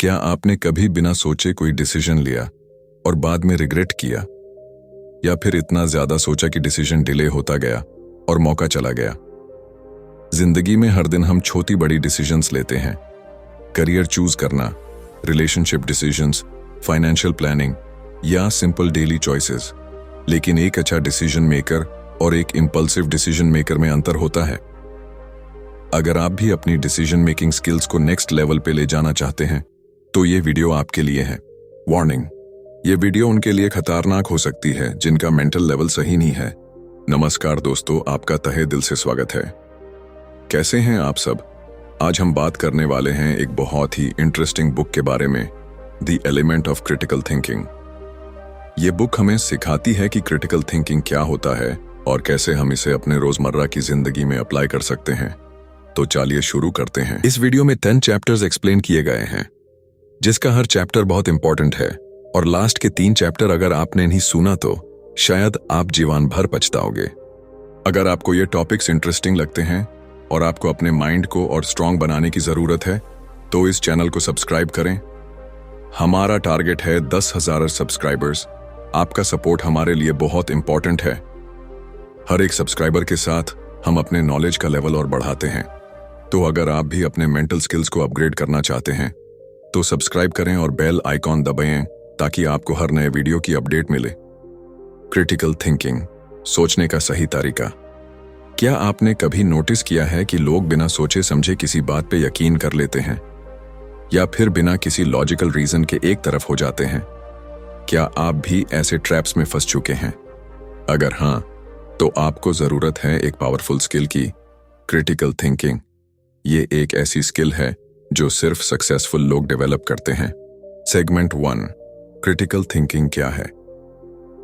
क्या आपने कभी बिना सोचे कोई डिसीजन लिया और बाद में रिग्रेट किया, या फिर इतना ज्यादा सोचा कि डिसीजन डिले होता गया और मौका चला गया? जिंदगी में हर दिन हम छोटी बड़ी डिसीजंस लेते हैं। करियर चूज करना, रिलेशनशिप डिसीजंस, फाइनेंशियल प्लानिंग या सिंपल डेली चॉइसेस। लेकिन एक अच्छा डिसीजन मेकर और एक इंपल्सिव डिसीजन मेकर में अंतर होता है। अगर आप भी अपनी डिसीजन मेकिंग स्किल्स को नेक्स्ट लेवल पे ले जाना चाहते हैं तो ये वीडियो आपके लिए है। वार्निंग, ये वीडियो उनके लिए खतरनाक हो सकती है जिनका मेंटल लेवल सही नहीं है। नमस्कार दोस्तों, आपका तहे दिल से स्वागत है। कैसे हैं आप सब? आज हम बात करने वाले हैं एक बहुत ही इंटरेस्टिंग बुक के बारे में, the element of critical thinking. ये बुक हमें सिखाती है कि क्रिटिकल थिंकिंग क्या होता है और कैसे हम इसे अपने रोजमर्रा की जिंदगी में अप्लाई कर सकते हैं। तो चलिए शुरू करते हैं। इस वीडियो में 10 चैप्टर्स एक्सप्लेन किए गए हैं, जिसका हर चैप्टर बहुत इंपॉर्टेंट है, और लास्ट के 3 चैप्टर अगर आपने नहीं सुना तो शायद आप जीवन भर पछताओगे। अगर आपको ये टॉपिक्स इंटरेस्टिंग लगते हैं और आपको अपने माइंड को और स्ट्रांग बनाने की जरूरत है तो इस चैनल को सब्सक्राइब करें। हमारा टारगेट है 10,000 सब्सक्राइबर्स। आपका सपोर्ट हमारे लिए बहुत इंपॉर्टेंट है। हर एक सब्सक्राइबर के साथ हम अपने नॉलेज का लेवल और बढ़ाते हैं। तो अगर आप भी अपने मेंटल स्किल्स को अपग्रेड करना चाहते हैं तो सब्सक्राइब करें और बेल आइकॉन दबाएं ताकि आपको हर नए वीडियो की अपडेट मिले। क्रिटिकल थिंकिंग, सोचने का सही तरीका। क्या आपने कभी नोटिस किया है कि लोग बिना सोचे समझे किसी बात पे यकीन कर लेते हैं या फिर बिना किसी लॉजिकल रीजन के एक तरफ हो जाते हैं? क्या आप भी ऐसे ट्रैप्स में फंस चुके हैं? अगर हाँ, तो आपको जरूरत है एक पावरफुल स्किल की, क्रिटिकल थिंकिंग। ये एक ऐसी स्किल है जो सिर्फ सक्सेसफुल लोग डेवलप करते हैं। सेगमेंट 1, क्रिटिकल थिंकिंग क्या है?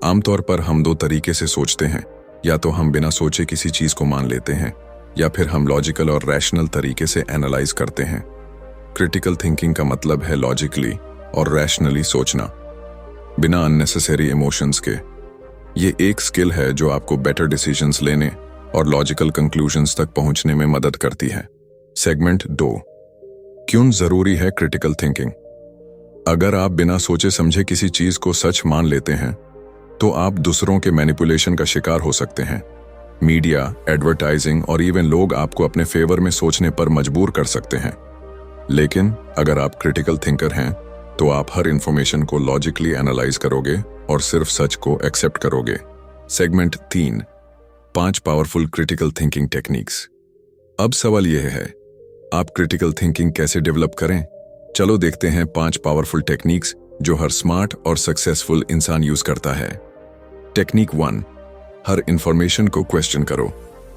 आमतौर पर हम 2 तरीके से सोचते हैं। या तो हम बिना सोचे किसी चीज को मान लेते हैं या फिर हम लॉजिकल और रैशनल तरीके से एनालाइज करते हैं। क्रिटिकल थिंकिंग का मतलब है लॉजिकली और रैशनली सोचना, बिना अननेसेसरी इमोशंस के। ये एक स्किल है जो आपको बेटर डिसीजंस लेने और लॉजिकल कंक्लूजन्स तक पहुंचने में मदद करती है। सेगमेंट 2, क्यों जरूरी है क्रिटिकल थिंकिंग? अगर आप बिना सोचे समझे किसी चीज को सच मान लेते हैं तो आप दूसरों के मैनिपुलेशन का शिकार हो सकते हैं। मीडिया, एडवर्टाइजिंग और इवन लोग आपको अपने फेवर में सोचने पर मजबूर कर सकते हैं। लेकिन अगर आप क्रिटिकल थिंकर हैं तो आप हर इंफॉर्मेशन को लॉजिकली एनालाइज करोगे और सिर्फ सच को एक्सेप्ट करोगे। Segment 3, 5 powerful critical thinking techniques. अब सवाल यह है, आप क्रिटिकल थिंकिंग कैसे डेवलप करें? चलो देखते हैं 5 पावरफुल टेक्निक्स जो हर स्मार्ट और सक्सेसफुल इंसान यूज करता है। टेक्निक 1, हर इंफॉर्मेशन को क्वेश्चन करो।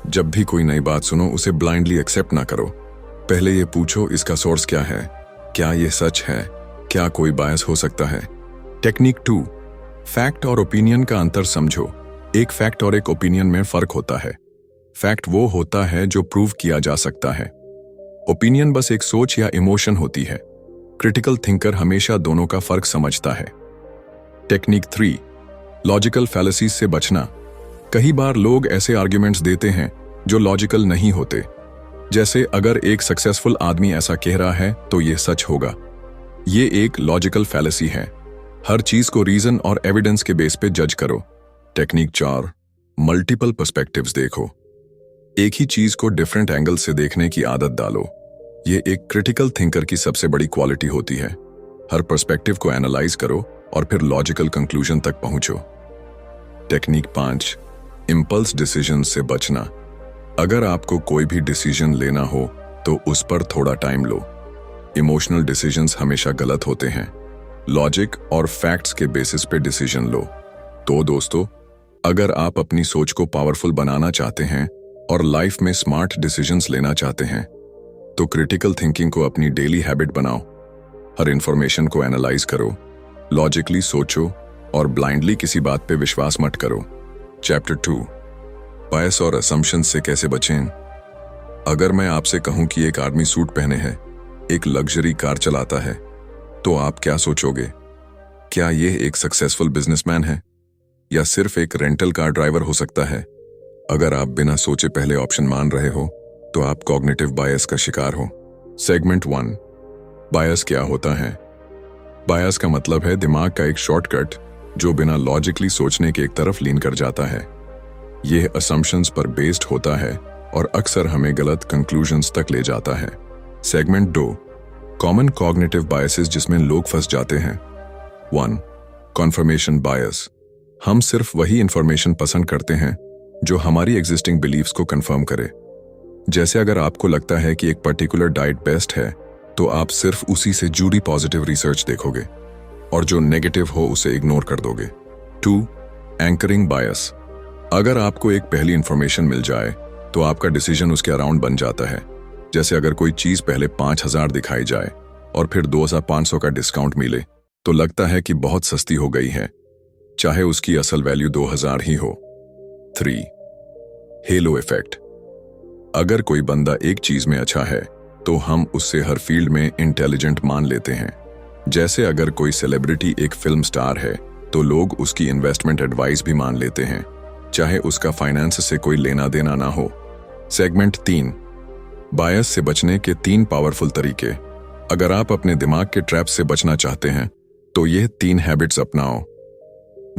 जब भी कोई नई बात सुनो उसे ब्लाइंडली एक्सेप्ट ना करो। पहले ये पूछो, इसका सोर्स क्या है? क्या ये सच है? क्या कोई बायस हो सकता है? टेक्निक 2, फैक्ट और ओपिनियन का अंतर समझो। एक फैक्ट और एक ओपिनियन में फर्क होता है। फैक्ट वो होता है जो प्रूव किया जा सकता है। ओपिनियन बस एक सोच या इमोशन होती है। क्रिटिकल थिंकर हमेशा दोनों का फर्क समझता है। टेक्निक 3, लॉजिकल फैलेसीज से बचना। कई बार लोग ऐसे आर्ग्यूमेंट्स देते हैं जो लॉजिकल नहीं होते। जैसे अगर एक सक्सेसफुल आदमी ऐसा कह रहा है तो ये सच होगा। ये एक लॉजिकल फैलेसी है। हर चीज को रीजन और एविडेंस के बेस पे जज करो। टेक्निक 4, मल्टीपल पर्सपेक्टिव्स देखो। एक ही चीज को डिफरेंट एंगल से देखने की आदत डालो। ये एक क्रिटिकल थिंकर की सबसे बड़ी क्वालिटी होती है। हर पर्सपेक्टिव को एनालाइज करो और फिर लॉजिकल कंक्लूजन तक पहुंचो। टेक्निक 5, इंपल्स डिसीजन से बचना। अगर आपको कोई भी डिसीजन लेना हो तो उस पर थोड़ा टाइम लो। इमोशनल डिसीजंस हमेशा गलत होते हैं। लॉजिक और फैक्ट्स के बेसिस पे डिसीजन लो। तो दोस्तों, अगर आप अपनी सोच को पावरफुल बनाना चाहते हैं और लाइफ में स्मार्ट डिसीजंस लेना चाहते हैं तो क्रिटिकल थिंकिंग को अपनी डेली हैबिट बनाओ। हर इंफॉर्मेशन को एनालाइज करो, लॉजिकली सोचो और ब्लाइंडली किसी बात पे विश्वास मत करो। चैप्टर 2, बायस और असम्पशंस से कैसे बचें। अगर मैं आपसे कहूं कि एक आदमी सूट पहने है, एक लग्जरी कार चलाता है, तो आप क्या सोचोगे? क्या यह एक सक्सेसफुल बिजनेसमैन है या सिर्फ एक रेंटल कार ड्राइवर हो सकता है? अगर आप बिना सोचे पहले ऑप्शन मान रहे हो तो आप कॉग्निटिव बायस का शिकार हो। सेगमेंट 1, बायस क्या होता है बायस का मतलब है दिमाग का एक शॉर्टकट जो बिना लॉजिकली सोचने के एक तरफ लीन कर जाता है। यह असम्पशंस पर बेस्ड होता है और अक्सर हमें गलत कंक्लूजन्स तक ले जाता है। सेगमेंट 2, कॉमन कॉग्निटिव बायसेस जिसमें लोग फंस जाते हैं। 1. कॉन्फर्मेशन बायस। हम सिर्फ वही इंफॉर्मेशन पसंद करते हैं जो हमारी एग्जिस्टिंग बिलीव्स को कंफर्म करे। जैसे अगर आपको लगता है कि एक पर्टिकुलर डाइट बेस्ट है तो आप सिर्फ उसी से जुड़ी पॉजिटिव रिसर्च देखोगे और जो नेगेटिव हो उसे इग्नोर कर दोगे। 2. एंकरिंग बायस। अगर आपको एक पहली इंफॉर्मेशन मिल जाए तो आपका डिसीजन उसके अराउंड बन जाता है। जैसे अगर कोई चीज पहले 5,000 दिखाई जाए और फिर 2,500 का डिस्काउंट मिले तो लगता है कि बहुत सस्ती हो गई है, चाहे उसकी असल वैल्यू 2,000 ही हो। 3. Hello effect. अगर कोई बंदा एक चीज में अच्छा है तो हम उससे हर फील्ड में इंटेलिजेंट मान लेते हैं। जैसे अगर कोई सेलिब्रिटी एक फिल्म स्टार है तो लोग उसकी इन्वेस्टमेंट एडवाइस भी मान लेते हैं, चाहे उसका फाइनेंस से कोई लेना देना ना हो। सेगमेंट 3, बायस से बचने के 3 पावरफुल तरीके। अगर आप अपने दिमाग के ट्रैप से बचना चाहते हैं तो यह 3 हैबिट्स अपनाओ।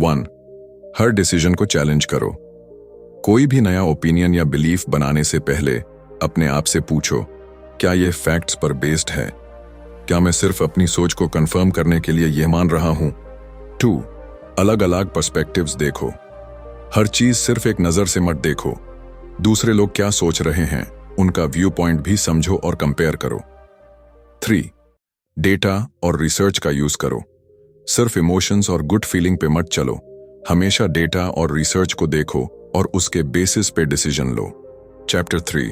1. हर डिसीजन को चैलेंज करो। कोई भी नया ओपिनियन या बिलीफ बनाने से पहले अपने आप से पूछो, क्या यह फैक्ट्स पर बेस्ड है? क्या मैं सिर्फ अपनी सोच को कंफर्म करने के लिए यह मान रहा हूं? 2. अलग अलग पर्सपेक्टिव्स देखो। हर चीज सिर्फ एक नजर से मत देखो। दूसरे लोग क्या सोच रहे हैं उनका व्यू पॉइंट भी समझो और कंपेयर करो। 3. डेटा और रिसर्च का यूज करो। सिर्फ इमोशंस और गुड फीलिंग पे मत चलो। हमेशा डेटा और रिसर्च को देखो और उसके बेसिस पे डिसीजन लो। Chapter 3,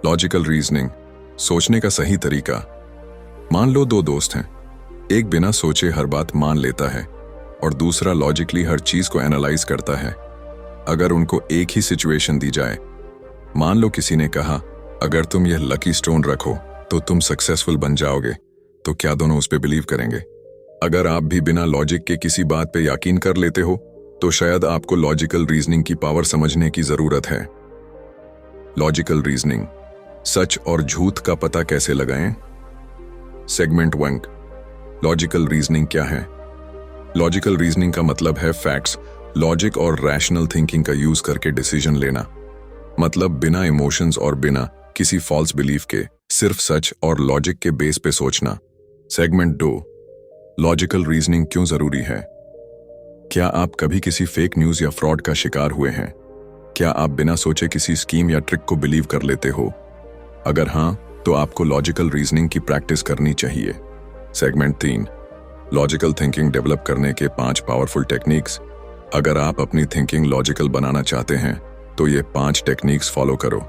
logical reasoning. सोचने का सही तरीका। मान लो 2 दोस्त हैं, एक बिना सोचे हर बात मान लेता है और दूसरा लॉजिकली हर चीज को एनालाइज करता है। अगर उनको एक ही सिचुएशन दी जाए, मान लो किसी ने कहा अगर तुम यह लकी स्टोन रखो तो तुम सक्सेसफुल बन जाओगे, तो क्या दोनों उस पर बिलीव करेंगे? अगर आप भी बिना लॉजिक के किसी बात पे यकीन कर लेते हो तो शायद आपको लॉजिकल रीजनिंग की पावर समझने की जरूरत है। लॉजिकल रीजनिंग, सच और झूठ का पता कैसे लगाएं? सेगमेंट 1, लॉजिकल रीजनिंग क्या है? लॉजिकल रीजनिंग का मतलब है फैक्ट्स, लॉजिक और रैशनल थिंकिंग का यूज करके डिसीजन लेना। मतलब बिना इमोशंस और बिना किसी फॉल्स बिलीफ के सिर्फ सच और लॉजिक के बेस पे सोचना। सेगमेंट 2, लॉजिकल रीजनिंग क्यों जरूरी है? क्या आप कभी किसी फेक न्यूज या फ्रॉड का शिकार हुए हैं? क्या आप बिना सोचे किसी स्कीम या ट्रिक को बिलीव कर लेते हो? अगर हां, तो आपको लॉजिकल रीजनिंग की प्रैक्टिस करनी चाहिए। सेगमेंट 3, लॉजिकल थिंकिंग डेवलप करने के 5 पावरफुल टेक्निक्स। अगर आप अपनी थिंकिंग लॉजिकल बनाना चाहते हैं तो ये 5 टेक्निक्स फॉलो करो।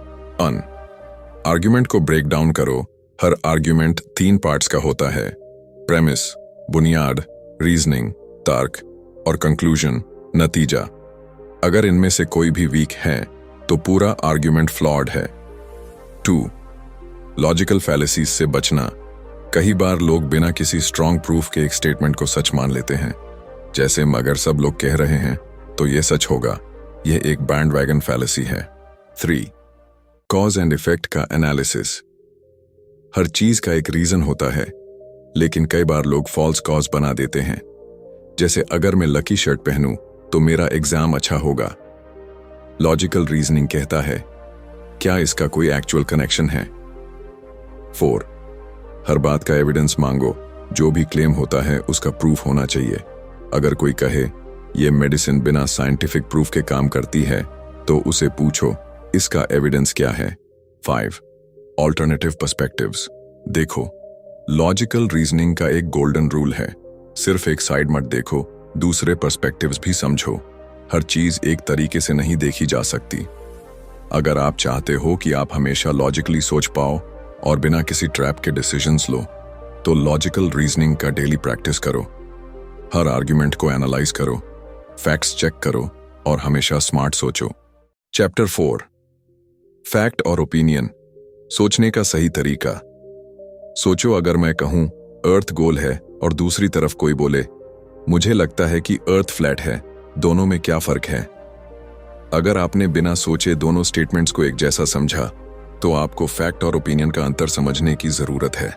आर्ग्यूमेंट को ब्रेक डाउन करो। हर आर्ग्यूमेंट 3 पार्ट्स का होता है, प्रेमिस, बुनियाद, रीजनिंग, तर्क और कंक्लूजन, नतीजा। अगर इनमें से कोई भी वीक है तो पूरा आर्ग्यूमेंट फ्लॉड है। 2. लॉजिकल फैलेसीज से बचना। कई बार लोग बिना किसी स्ट्रॉन्ग प्रूफ के एक स्टेटमेंट को सच मान लेते हैं, जैसे मगर सब लोग कह रहे हैं तो यह सच होगा। यह एक बैंडवैगन फैलेसी है। 3. कॉज एंड इफेक्ट का एनालिसिस। हर चीज का एक रीजन होता है, लेकिन कई बार लोग फॉल्स कॉज बना देते हैं। जैसे अगर मैं लकी शर्ट पहनूं तो मेरा एग्जाम अच्छा होगा। लॉजिकल रीजनिंग कहता है, क्या इसका कोई एक्चुअल कनेक्शन है? 4. हर बात का एविडेंस मांगो। जो भी क्लेम होता है उसका प्रूफ होना चाहिए। अगर कोई कहे यह मेडिसिन बिना साइंटिफिक प्रूफ के काम करती है तो उसे पूछो इसका एविडेंस क्या है। 5. Alternative perspectives. देखो, लॉजिकल रीजनिंग का एक गोल्डन रूल है, सिर्फ एक साइड मत देखो, दूसरे पर्सपेक्टिव्स भी समझो। हर चीज एक तरीके से नहीं देखी जा सकती। अगर आप चाहते हो कि आप हमेशा लॉजिकली सोच पाओ और बिना किसी ट्रैप के डिसीजंस लो, तो लॉजिकल रीजनिंग का डेली प्रैक्टिस करो। हर आर्ग्यूमेंट को एनालाइज करो, फैक्ट्स चेक करो और हमेशा स्मार्ट सोचो। चैप्टर 4, फैक्ट और ओपिनियन। सोचने का सही तरीका। सोचो, अगर मैं कहूं अर्थ गोल है और दूसरी तरफ कोई बोले मुझे लगता है कि अर्थ फ्लैट है, दोनों में क्या फर्क है? अगर आपने बिना सोचे दोनों स्टेटमेंट्स को एक जैसा समझा तो आपको फैक्ट और ओपिनियन का अंतर समझने की जरूरत है।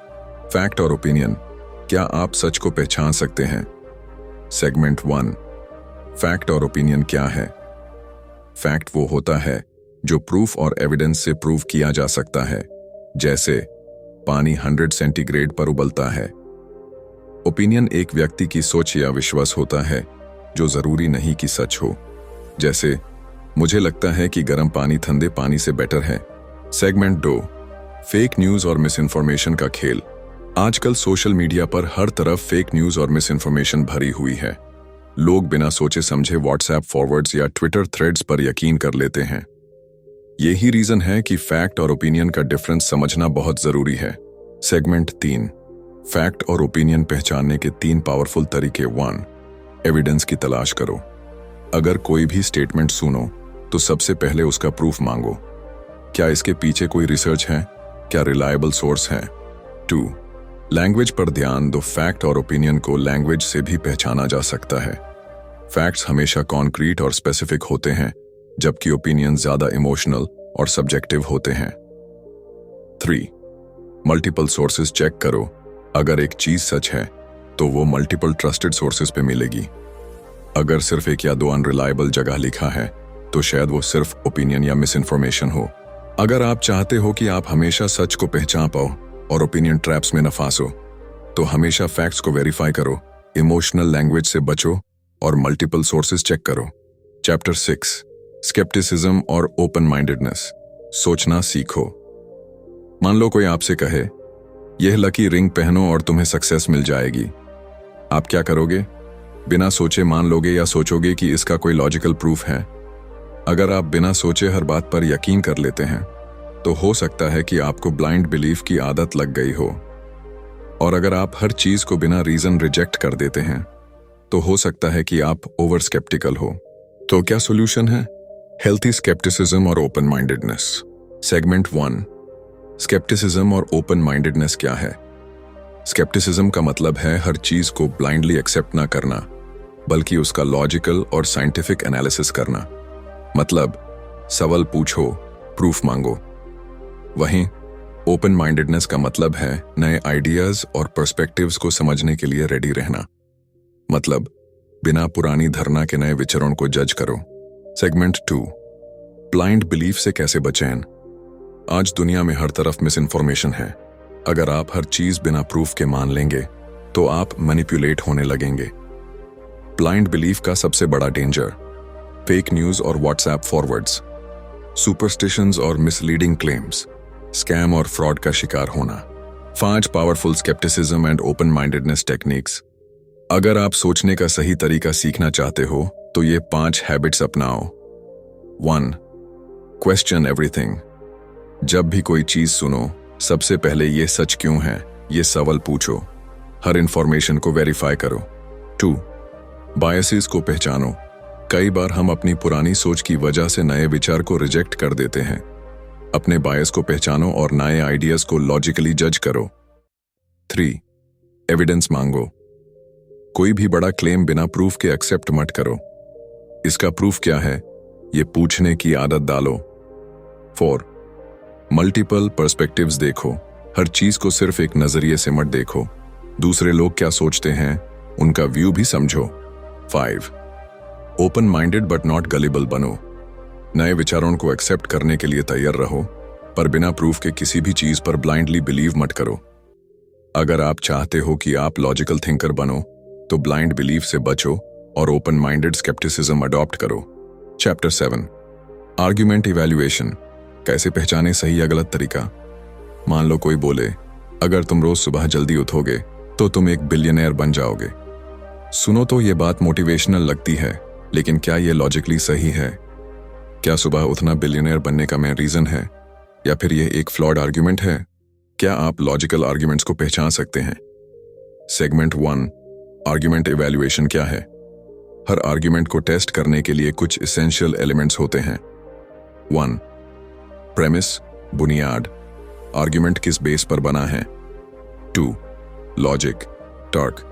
फैक्ट और ओपिनियन, क्या आप सच को पहचान सकते हैं? सेगमेंट 1, फैक्ट और ओपिनियन क्या है? फैक्ट वो होता है जो प्रूफ और एविडेंस से प्रूव किया जा सकता है, जैसे पानी 100 सेंटीग्रेड पर उबलता है। ओपिनियन एक व्यक्ति की सोच या विश्वास होता है जो जरूरी नहीं कि सच हो, जैसे मुझे लगता है कि गर्म पानी ठंडे पानी से बेटर है। सेगमेंट 2, फेक न्यूज और मिस इन्फॉर्मेशन का खेल। आजकल सोशल मीडिया पर हर तरफ फेक न्यूज और मिस इन्फॉर्मेशन भरी हुई है। लोग बिना सोचे समझे व्हाट्सएप फॉरवर्ड्स या ट्विटर थ्रेड्स पर यकीन कर लेते हैं। यही रीजन है कि फैक्ट और ओपिनियन का डिफरेंस समझना बहुत जरूरी है। सेगमेंट 3, फैक्ट और ओपिनियन पहचानने के 3 पावरफुल तरीके। 1, एविडेंस की तलाश करो। अगर कोई भी स्टेटमेंट सुनो तो सबसे पहले उसका प्रूफ मांगो। क्या इसके पीछे कोई रिसर्च है? क्या रिलायबल सोर्स है? 2, लैंग्वेज पर ध्यान दो। फैक्ट और ओपिनियन को लैंग्वेज से भी पहचाना जा सकता है। फैक्ट्स हमेशा कॉन्क्रीट और स्पेसिफिक होते हैं, जबकि ओपिनियन ज्यादा इमोशनल और सब्जेक्टिव होते हैं। 3, मल्टीपल सोर्सेज चेक करो। अगर एक चीज सच है तो वो मल्टीपल ट्रस्टेड सोर्सेज पे मिलेगी। अगर सिर्फ 1 या 2 अनरिलायबल जगह लिखा है तो शायद वो सिर्फ ओपिनियन या मिस इन्फॉर्मेशन हो। अगर आप चाहते हो कि आप हमेशा सच को पहचान पाओ और ओपिनियन ट्रैप्स में न फांसो, तो हमेशा फैक्ट्स को वेरीफाई करो, इमोशनल लैंग्वेज से बचो और मल्टीपल सोर्सेज चेक करो। चैप्टर 6, स्केप्टिसिज्म और ओपन माइंडेडनेस। सोचना सीखो। मान लो कोई आपसे कहे, यह लकी रिंग पहनो और तुम्हें सक्सेस मिल जाएगी। आप क्या करोगे? बिना सोचे मान लोगे या सोचोगे कि इसका कोई लॉजिकल प्रूफ है? अगर आप बिना सोचे हर बात पर यकीन कर लेते हैं तो हो सकता है कि आपको ब्लाइंड बिलीफ की आदत लग गई हो। और अगर आप हर चीज को बिना रीजन रिजेक्ट कर देते हैं तो हो सकता है कि आप ओवर स्केप्टिकल हो। तो क्या सॉल्यूशन है? हेल्थी स्केप्टिसिज्म और ओपन माइंडेडनेस। सेगमेंट 1, स्केप्टिसिज्म और ओपन माइंडेडनेस क्या है? स्केप्टिसिज्म का मतलब है हर चीज को ब्लाइंडली एक्सेप्ट ना करना, बल्कि उसका लॉजिकल और साइंटिफिक एनालिसिस करना। मतलब सवाल पूछो, प्रूफ मांगो। वहीं ओपन माइंडेडनेस का मतलब है नए आइडियाज और पर्सपेक्टिव्स को समझने के लिए रेडी रहना। मतलब बिना पुरानी धारणा के नए विचारों को जज करो। सेगमेंट 2, ब्लाइंड बिलीफ से कैसे बचें। आज दुनिया में हर तरफ मिस इन्फॉर्मेशन है। अगर आप हर चीज बिना प्रूफ के मान लेंगे तो आप मैनिपुलेट होने लगेंगे। ब्लाइंड बिलीफ का सबसे बड़ा डेंजर फेक न्यूज और व्हाट्सएप फॉरवर्ड्स, सुपरस्टिशंस और मिसलीडिंग क्लेम्स, स्कैम और फ्रॉड का शिकार होना। 5 powerful scepticism and open mindedness techniques. अगर आप सोचने का सही तरीका सीखना चाहते हो तो ये 5 हैबिट्स अपनाओ। 1, क्वेश्चन एवरीथिंग। जब भी कोई चीज सुनो, सबसे पहले ये सच क्यों है, ये सवाल पूछो। हर इंफॉर्मेशन को वेरीफाई करो। 2, बायसेस को पहचानो। कई बार हम अपनी पुरानी सोच की वजह से नए विचार को रिजेक्ट कर देते हैं। अपने बायस को पहचानो और नए आइडियाज को लॉजिकली जज करो। 3, एविडेंस मांगो। कोई भी बड़ा क्लेम बिना प्रूफ के एक्सेप्ट मत करो। इसका प्रूफ क्या है, ये पूछने की आदत डालो। 4, मल्टीपल पर्सपेक्टिव्स देखो। हर चीज को सिर्फ एक नजरिए से मत देखो, दूसरे लोग क्या सोचते हैं उनका व्यू भी समझो। 5, open minded but not gullible बनो। नए विचारों को एक्सेप्ट करने के लिए तैयार रहो, पर बिना प्रूफ के किसी भी चीज पर ब्लाइंडली बिलीव मत करो। अगर आप चाहते हो कि आप लॉजिकल थिंकर बनो तो ब्लाइंड बिलीफ से बचो और ओपन माइंडेड स्केप्टिसिज्म अडॉप्ट करो। Chapter 7, argument evaluation. कैसे पहचाने सही या गलत तरीका। मान लो कोई बोले, अगर तुम रोज सुबह जल्दी उठोगे तो तुम एक बिलियनर बन जाओगे। सुनो तो ये बात मोटिवेशनल लगती है, लेकिन क्या ये लॉजिकली सही है? क्या सुबह उठना बिलियनर बनने का मेन रीजन है, या फिर ये एक फ्लॉड आर्ग्यूमेंट है? क्या आप लॉजिकल आर्ग्यूमेंट्स को पहचान सकते हैं? सेगमेंट 1, आर्ग्यूमेंट इवैल्यूएशन क्या है? हर आर्ग्यूमेंट को टेस्ट करने के लिए कुछ एसेंशियल एलिमेंट्स होते हैं। 1, प्रेमिस, बुनियाद। आर्ग्यूमेंट किस बेस पर बना है। 2, लॉजिक, टर्क।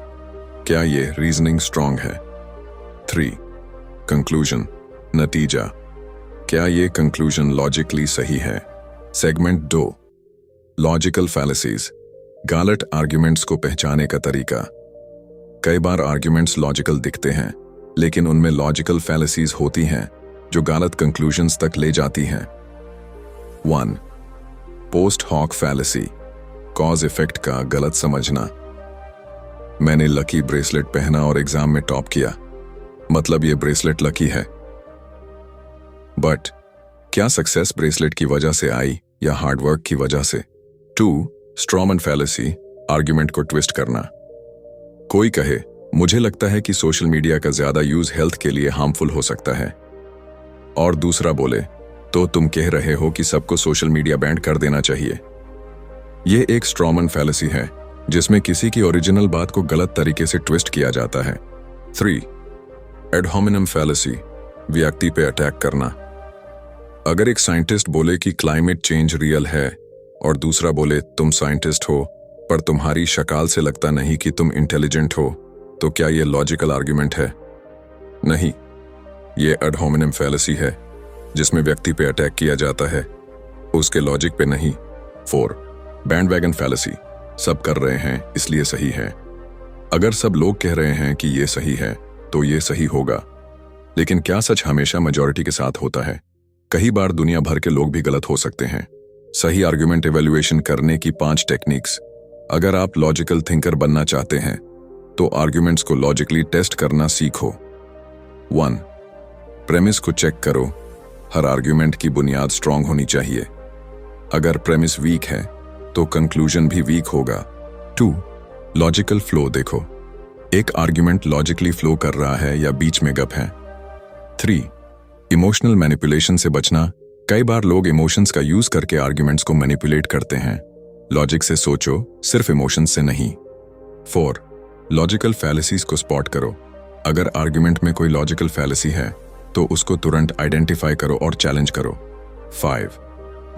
क्या ये रीजनिंग स्ट्रांग है। 3, कंक्लूजन, नतीजा। क्या ये कंक्लूजन लॉजिकली सही है। Segment 2, logical फैलेसीज। गलत आर्ग्यूमेंट्स को पहचाने का तरीका। कई बार आर्ग्यूमेंट्स लॉजिकल दिखते हैं, लेकिन उनमें लॉजिकल फैलेसीज होती हैं जो गलत कंक्लूजन्स तक ले जाती हैं। 1. Post hoc fallacy, cause effect का गलत समझना। मैंने लकी ब्रेसलेट पहना और एग्जाम में टॉप किया, मतलब ये ब्रेसलेट लकी है। बट क्या सक्सेस ब्रेसलेट की वजह से आई या हार्डवर्क की वजह से? 2. स्ट्रॉमन फैलेसी, आर्ग्यूमेंट को ट्विस्ट करना। कोई कहे, मुझे लगता है कि सोशल मीडिया का ज्यादा यूज हेल्थ के लिए हार्मफुल हो सकता है, और दूसरा बोले, तो तुम कह रहे हो कि सबको सोशल मीडिया बैन कर देना चाहिए। यह एक स्ट्रॉमन फैलेसी है जिसमें किसी की ओरिजिनल बात को गलत तरीके से ट्विस्ट किया जाता है। 3. एड होमिनम फैलेसी, व्यक्ति पे अटैक करना। अगर एक साइंटिस्ट बोले कि क्लाइमेट चेंज रियल है और दूसरा बोले तुम साइंटिस्ट हो पर तुम्हारी शक्ल से लगता नहीं कि तुम इंटेलिजेंट हो, तो क्या यह लॉजिकल आर्ग्यूमेंट है? नहीं, यह एड होमिनम फैलेसी है जिसमें व्यक्ति पे अटैक किया जाता है, उसके लॉजिक पे नहीं। 4. बैंडवैगन फैलेसी, सब कर रहे हैं इसलिए सही है। अगर सब लोग कह रहे हैं कि ये सही है तो ये सही होगा, लेकिन क्या सच हमेशा मेजॉरिटी के साथ होता है? कई बार दुनिया भर के लोग भी गलत हो सकते हैं। सही आर्ग्यूमेंट इवैल्यूएशन करने की 5 टेक्निक्स। अगर आप लॉजिकल थिंकर बनना चाहते हैं तो आर्ग्यूमेंट्स को लॉजिकली टेस्ट करना सीखो। 1. प्रेमिस को चेक करो। हर आर्ग्यूमेंट की बुनियाद स्ट्रांग होनी चाहिए। अगर प्रेमिस वीक है तो कंक्लूजन भी वीक होगा। 2. लॉजिकल फ्लो देखो, एक आर्ग्यूमेंट लॉजिकली फ्लो कर रहा है या बीच में गप है। 3. इमोशनल मैनिपुलेशन से बचना। कई बार लोग इमोशंस का यूज करके आर्ग्यूमेंट्स को मैनिपुलेट करते हैं। लॉजिक से सोचो, सिर्फ इमोशंस से नहीं। 4. लॉजिकल फैलेसीज को स्पॉट करो। अगर आर्ग्यूमेंट में कोई लॉजिकल फैलेसी है तो उसको तुरंत आइडेंटिफाई करो और चैलेंज करो। 5.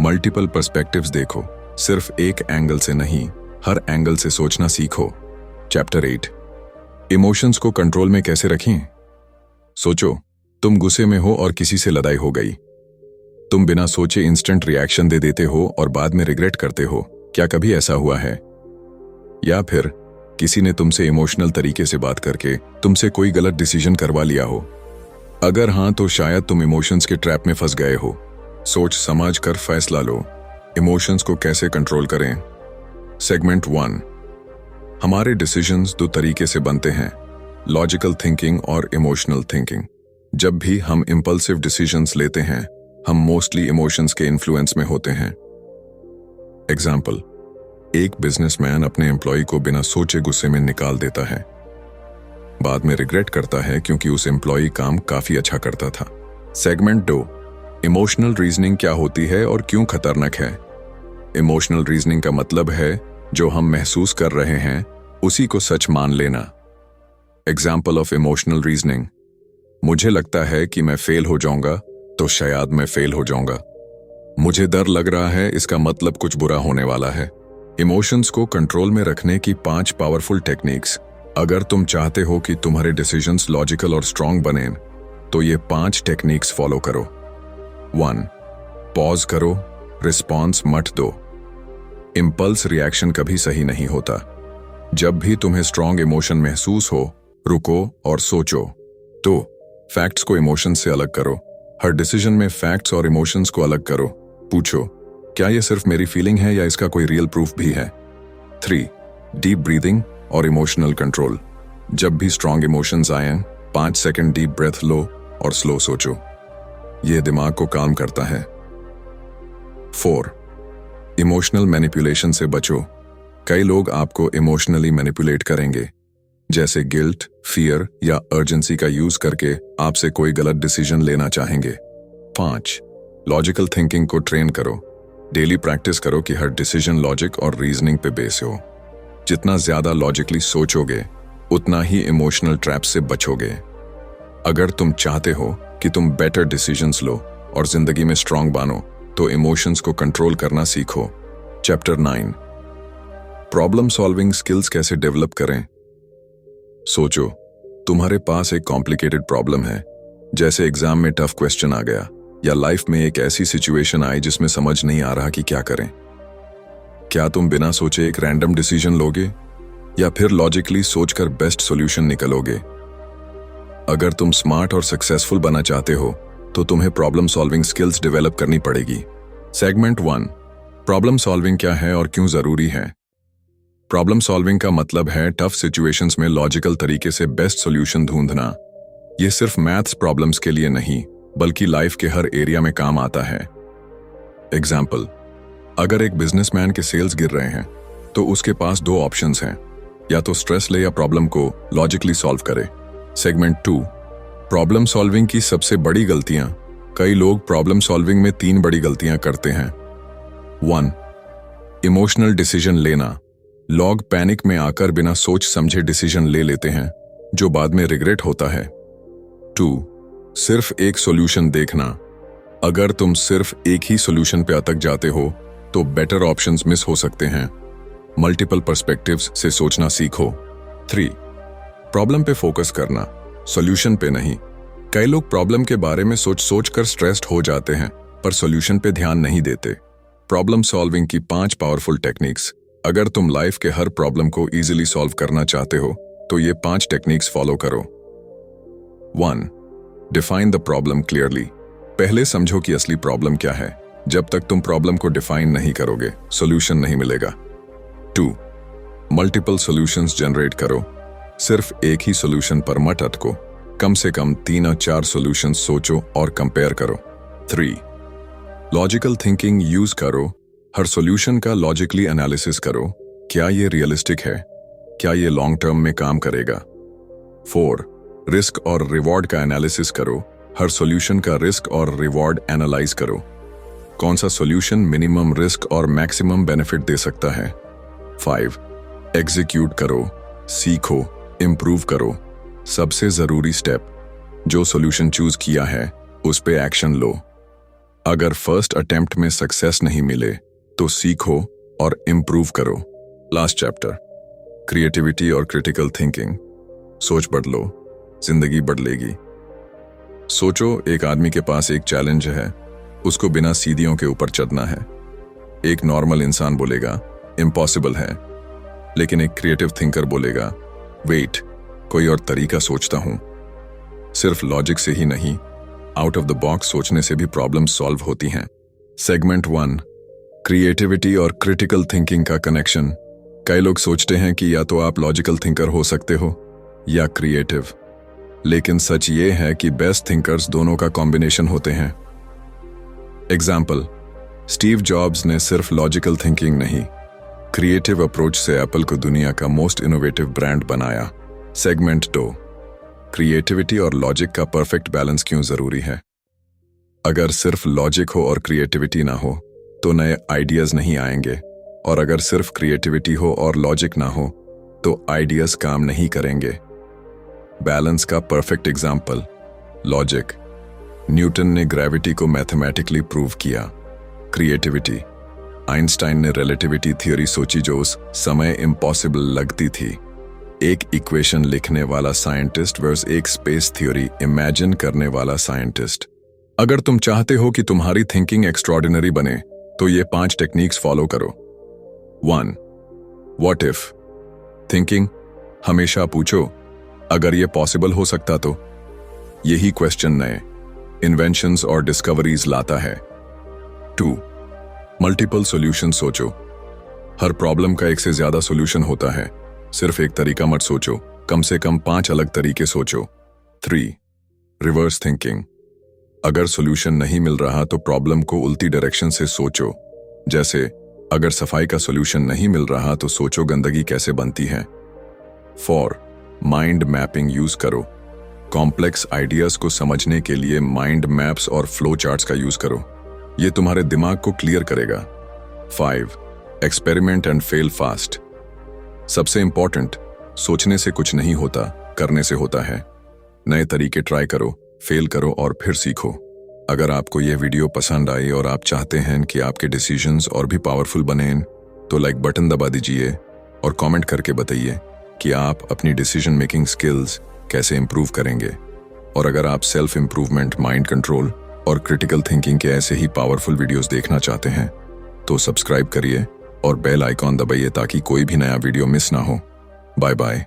मल्टीपल पर्सपेक्टिव्स देखो, सिर्फ एक एंगल से नहीं, हर एंगल से सोचना सीखो। चैप्टर 8, इमोशंस को कंट्रोल में कैसे रखें। सोचो, तुम गुस्से में हो और किसी से लड़ाई हो गई। तुम बिना सोचे इंस्टेंट रिएक्शन दे देते हो और बाद में रिग्रेट करते हो। क्या कभी ऐसा हुआ है? या फिर किसी ने तुमसे इमोशनल तरीके से बात करके तुमसे कोई गलत डिसीजन करवा लिया हो? अगर हां, तो शायद तुम इमोशंस के ट्रैप में फंस गए हो। सोच समझ कर फैसला लो, इमोशंस को कैसे कंट्रोल करें। सेगमेंट 1, हमारे डिसीजंस 2 तरीके से बनते हैं, लॉजिकल थिंकिंग और इमोशनल थिंकिंग। जब भी हम इंपल्सिव डिसीजंस लेते हैं, हम मोस्टली इमोशंस के इन्फ्लुएंस में होते हैं। एग्जाम्पल, एक बिजनेसमैन अपने एम्प्लॉय को बिना सोचे गुस्से में निकाल देता है। बाद में रिग्रेट करता है क्योंकि उस एम्प्लॉय काम काफी अच्छा करता था। सेगमेंट 2, इमोशनल रीजनिंग क्या होती है और क्यों खतरनाक है। इमोशनल रीजनिंग का मतलब है जो हम महसूस कर रहे हैं उसी को सच मान लेना। एग्जाम्पल ऑफ इमोशनल रीजनिंग, मुझे लगता है कि मैं फेल हो जाऊंगा तो शायद मैं फेल हो जाऊंगा। मुझे डर लग रहा है, इसका मतलब कुछ बुरा होने वाला है। इमोशंस को कंट्रोल में रखने की 5 पावरफुल टेक्निक्स। अगर तुम चाहते हो कि तुम्हारे डिसीजंस लॉजिकल और स्ट्रांग बने तो ये 5 टेक्निक्स फॉलो करो। 1. पॉज करो, रिस्पॉन्स मत दो। इंपल्स रिएक्शन कभी सही नहीं होता। जब भी तुम्हें स्ट्रांग इमोशन महसूस हो, रुको और सोचो। 2. फैक्ट्स को इमोशन से अलग करो। हर डिसीजन में फैक्ट्स और इमोशंस को अलग करो। पूछो, क्या यह सिर्फ मेरी फीलिंग है या इसका कोई रियल प्रूफ भी है। 3. डीप ब्रीदिंग और इमोशनल कंट्रोल। जब भी स्ट्रांग इमोशंस आए, 5 सेकंड डीप ब्रेथ लो और स्लो सोचो। यह दिमाग को काम करता है। 4. इमोशनल मैनिपुलेशन से बचो। कई लोग आपको इमोशनली मैनिपुलेट करेंगे, जैसे गिल्ट, फियर या अर्जेंसी का यूज करके आपसे कोई गलत डिसीजन लेना चाहेंगे। 5. लॉजिकल थिंकिंग को ट्रेन करो। डेली प्रैक्टिस करो कि हर डिसीजन लॉजिक और रीजनिंग पे बेस हो। जितना ज्यादा लॉजिकली सोचोगे, उतना ही इमोशनल ट्रैप से बचोगे। अगर तुम चाहते हो कि तुम बेटर डिसीजंस लो और जिंदगी में स्ट्रांग बनो, तो इमोशंस को कंट्रोल करना सीखो। चैप्टर 9, प्रॉब्लम सॉल्विंग स्किल्स कैसे डेवलप करें। सोचो, तुम्हारे पास एक कॉम्प्लिकेटेड प्रॉब्लम है, जैसे एग्जाम में टफ क्वेश्चन आ गया या लाइफ में एक ऐसी सिचुएशन आई जिसमें समझ नहीं आ रहा कि क्या करें। क्या तुम बिना सोचे एक रैंडम डिसीजन लोगे या फिर लॉजिकली सोचकर बेस्ट सॉल्यूशन निकलोगे? अगर तुम स्मार्ट और सक्सेसफुल बनना चाहते हो तो तुम्हें प्रॉब्लम सॉल्विंग स्किल्स डेवलप करनी पड़ेगी। सेगमेंट 1, प्रॉब्लम सॉल्विंग क्या है और क्यों जरूरी है? प्रॉब्लम सॉल्विंग का मतलब है टफ सिचुएशंस में लॉजिकल तरीके से बेस्ट सॉल्यूशन ढूंढना। यह सिर्फ मैथ्स प्रॉब्लम्स के लिए नहीं बल्कि लाइफ के हर एरिया में काम आता है। एग्जाम्पल, अगर एक बिजनेसमैन के सेल्स गिर रहे हैं तो उसके पास 2 ऑप्शंस हैं, या तो स्ट्रेस ले या प्रॉब्लम को लॉजिकली सॉल्व करे। सेगमेंट 2, प्रॉब्लम सॉल्विंग की सबसे बड़ी गलतियां। कई लोग प्रॉब्लम सॉल्विंग में 3 बड़ी गलतियां करते हैं। 1, इमोशनल डिसीजन लेना। लोग पैनिक में आकर बिना सोच समझे डिसीजन ले लेते हैं जो बाद में रिग्रेट होता है। 2, सिर्फ एक सॉल्यूशन देखना। अगर तुम सिर्फ एक ही सॉल्यूशन पे अटक जाते हो तो बेटर ऑप्शंस मिस हो सकते हैं। मल्टीपल पर्सपेक्टिव्स से सोचना सीखो। 3, प्रॉब्लम पे फोकस करना, सॉल्यूशन पे नहीं। कई लोग प्रॉब्लम के बारे में सोच कर स्ट्रेस्ड हो जाते हैं पर सॉल्यूशन पे ध्यान नहीं देते। प्रॉब्लम सॉल्विंग की 5 पावरफुल टेक्निक्स। अगर तुम लाइफ के हर प्रॉब्लम को इजीली सॉल्व करना चाहते हो तो ये 5 टेक्निक्स फॉलो करो। 1, डिफाइन द प्रॉब्लम क्लियरली। पहले समझो कि असली प्रॉब्लम क्या है। जब तक तुम प्रॉब्लम को डिफाइन नहीं करोगे सॉल्यूशन नहीं मिलेगा। 2, मल्टीपल सॉल्यूशंस जनरेट करो। सिर्फ एक ही सॉल्यूशन पर मत अटको, कम से कम 3 और 4 सॉल्यूशंस सोचो और कंपेयर करो। 3, लॉजिकल थिंकिंग यूज करो। हर सॉल्यूशन का लॉजिकली एनालिसिस करो। क्या ये रियलिस्टिक है? क्या ये लॉन्ग टर्म में काम करेगा? 4, रिस्क और रिवॉर्ड का एनालिसिस करो। हर सॉल्यूशन का रिस्क और रिवॉर्ड एनालाइज करो। कौन सा सॉल्यूशन मिनिमम रिस्क और मैक्सिमम बेनिफिट दे सकता है? 5, एग्जीक्यूट करो, सीखो, इंप्रूव करो। सबसे जरूरी स्टेप, जो सॉल्यूशन चूज किया है उस पे एक्शन लो। अगर फर्स्ट अटेम्प्ट में सक्सेस नहीं मिले तो सीखो और इंप्रूव करो। लास्ट चैप्टर, क्रिएटिविटी और क्रिटिकल थिंकिंग। सोच बदलो, जिंदगी बदलेगी। सोचो, एक आदमी के पास एक चैलेंज है, उसको बिना सीढ़ियों के ऊपर चढ़ना है। एक नॉर्मल इंसान बोलेगा इम्पॉसिबल है, लेकिन एक क्रिएटिव थिंकर बोलेगा वेट, कोई और तरीका सोचता हूं। सिर्फ लॉजिक से ही नहीं, आउट ऑफ द बॉक्स सोचने से भी प्रॉब्लम सॉल्व होती हैं। सेगमेंट 1, क्रिएटिविटी और क्रिटिकल थिंकिंग का कनेक्शन। कई लोग सोचते हैं कि या तो आप लॉजिकल थिंकर हो सकते हो या क्रिएटिव, लेकिन सच ये है कि बेस्ट थिंकर्स दोनों का कॉम्बिनेशन होते हैं। एग्जाम्पल, स्टीव जॉब्स ने सिर्फ लॉजिकल थिंकिंग नहीं, क्रिएटिव अप्रोच से एप्पल को दुनिया का मोस्ट इनोवेटिव ब्रांड बनाया। सेगमेंट 2, क्रिएटिविटी और लॉजिक का परफेक्ट बैलेंस क्यों जरूरी है? अगर सिर्फ लॉजिक हो और क्रिएटिविटी ना हो तो नए आइडियाज नहीं आएंगे, और अगर सिर्फ क्रिएटिविटी हो और लॉजिक ना हो तो आइडियाज काम नहीं करेंगे। बैलेंस का परफेक्ट एग्जाम्पल, लॉजिक। न्यूटन ने ग्रेविटी को मैथमेटिकली प्रूव किया। क्रिएटिविटी, आइंस्टाइन ने रिलेटिविटी थ्योरी सोची जो उस समय इम्पॉसिबल लगती थी। एक इक्वेशन लिखने वाला साइंटिस्ट वर्सेस एक स्पेस थ्योरी इमेजिन करने वाला साइंटिस्ट। अगर तुम चाहते हो कि तुम्हारी थिंकिंग एक्स्ट्रॉर्डिनरी बने तो ये 5 टेक्निक्स फॉलो करो। 1, व्हाट इफ थिंकिंग। हमेशा पूछो, अगर ये पॉसिबल हो सकता तो। यही क्वेश्चन नए इन्वेंशंस और डिस्कवरीज लाता है। 2, मल्टीपल सॉल्यूशन सोचो। हर प्रॉब्लम का एक से ज्यादा सॉल्यूशन होता है, सिर्फ एक तरीका मत सोचो, कम से कम 5 अलग तरीके सोचो। 3, रिवर्स थिंकिंग। अगर सॉल्यूशन नहीं मिल रहा तो प्रॉब्लम को उल्टी डायरेक्शन से सोचो। जैसे अगर सफाई का सॉल्यूशन नहीं मिल रहा तो सोचो गंदगी कैसे बनती है। 4, माइंड मैपिंग यूज करो। कॉम्प्लेक्स आइडियाज को समझने के लिए माइंड मैप्स और फ्लो चार्ट्स का यूज करो, ये तुम्हारे दिमाग को क्लियर करेगा। 5, एक्सपेरिमेंट एंड फेल फास्ट। सबसे इंपॉर्टेंट, सोचने से कुछ नहीं होता, करने से होता है। नए तरीके ट्राई करो, फेल करो और फिर सीखो। अगर आपको यह वीडियो पसंद आई और आप चाहते हैं कि आपके डिसीजंस और भी पावरफुल बने तो लाइक बटन दबा दीजिए और कमेंट करके बताइए कि आप अपनी डिसीजन मेकिंग स्किल्स कैसे इंप्रूव करेंगे। और अगर आप सेल्फ इंप्रूवमेंट, माइंड कंट्रोल और क्रिटिकल थिंकिंग के ऐसे ही पावरफुल वीडियोस देखना चाहते हैं तो सब्सक्राइब करिए और बेल आइकॉन दबाइए ताकि कोई भी नया वीडियो मिस ना हो। Bye bye.